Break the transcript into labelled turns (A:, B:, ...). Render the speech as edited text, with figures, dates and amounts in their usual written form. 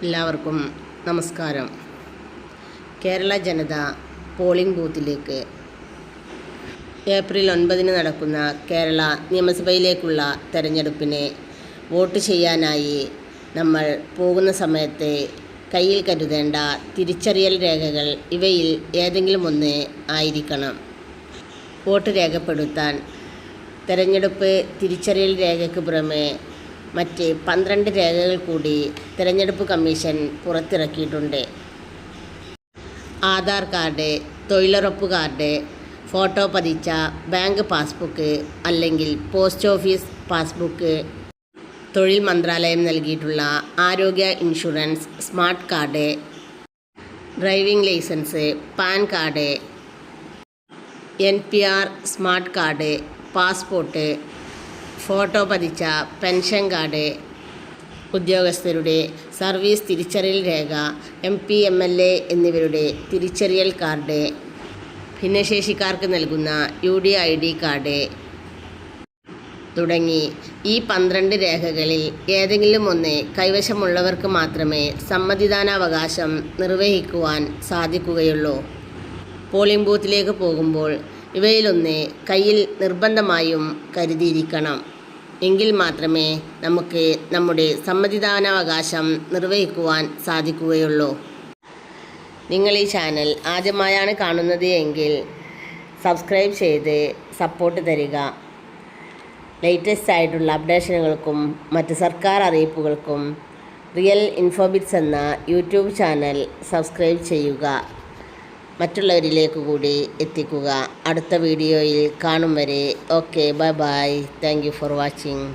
A: എല്ലാവർക്കും നമസ്കാരം. കേരള ജനത പോളിംഗ് ബൂത്തിലേക്ക് ഏപ്രിൽ 9 നടക്കുന്ന കേരള നിയമസഭയിലേക്കുള്ള തെരഞ്ഞെടുപ്പിന് വോട്ട് ചെയ്യാനായി നമ്മൾ പോകുന്ന സമയത്ത് കയ്യിൽ കരുതേണ്ട തിരിച്ചറിയൽ രേഖകൾ ഇവയിൽ ഏതെങ്കിലും ഒന്ന് ആയിരിക്കണം. വോട്ട് രേഖപ്പെടുത്താൻ തെരഞ്ഞെടുപ്പ് തിരിച്ചറിയൽ രേഖയ്ക്ക് പുറമെ മറ്റ് 12 രേഖകൾ കൂടി തെരഞ്ഞെടുപ്പ് കമ്മീഷൻ പുറത്തിറക്കിയിട്ടുണ്ട്. ആധാർ കാർഡ്, തൊഴിലുറപ്പ് കാർഡ്, ഫോട്ടോ പതിച്ച ബാങ്ക് പാസ്ബുക്ക് അല്ലെങ്കിൽ പോസ്റ്റ് ഓഫീസ് പാസ്ബുക്ക്, തൊഴിൽ മന്ത്രാലയം നൽകിയിട്ടുള്ള ആരോഗ്യ insurance smart card, driving licence, PAN card, NPR smart card, passport, photo പതിച്ച പെൻഷൻ കാർഡ്, ഉദ്യോഗസ്ഥരുടെ സർവീസ് തിരിച്ചറിയൽ രേഖ, MP, MLA എന്നിവരുടെ തിരിച്ചറിയൽ കാർഡ്, ഭിന്നശേഷിക്കാർക്ക് നൽകുന്ന UDID കാർഡ് തുടങ്ങി ഈ 12 രേഖകളിൽ ഏതെങ്കിലും ഒന്ന് കൈവശമുള്ളവർക്ക് മാത്രമേ സമ്മതിദാനാവകാശം നിർവഹിക്കുവാൻ സാധിക്കുകയുള്ളൂ. പോളിംഗ് ബൂത്തിലേക്ക് പോകുമ്പോൾ ഇവയിലൊന്ന് കയ്യിൽ നിർബന്ധമായും കരുതിയിരിക്കണം. എങ്കിൽ മാത്രമേ നമുക്ക് നമ്മുടെ സമ്മതിദാനാവകാശം നിർവഹിക്കുവാൻ സാധിക്കുകയുള്ളൂ. നിങ്ങൾ ഈ ചാനൽ ആദ്യമായാണ് കാണുന്നത് എങ്കിൽ സബ്സ്ക്രൈബ് ചെയ്ത് സപ്പോർട്ട് തരിക. ലേറ്റസ്റ്റ് ആയിട്ടുള്ള അപ്ഡേഷനുകൾക്കും മറ്റ് സർക്കാർ അറിയിപ്പുകൾക്കും റിയൽ ഇൻഫോബിറ്റ്സ് എന്ന യൂട്യൂബ് ചാനൽ സബ്സ്ക്രൈബ് ചെയ്യുക. മറ്റുള്ളവരിലേക്ക് കൂടി എത്തിക്കുക. അടുത്ത വീഡിയോയിൽ കാണും വരെ okay, bye bye. Thank you for watching.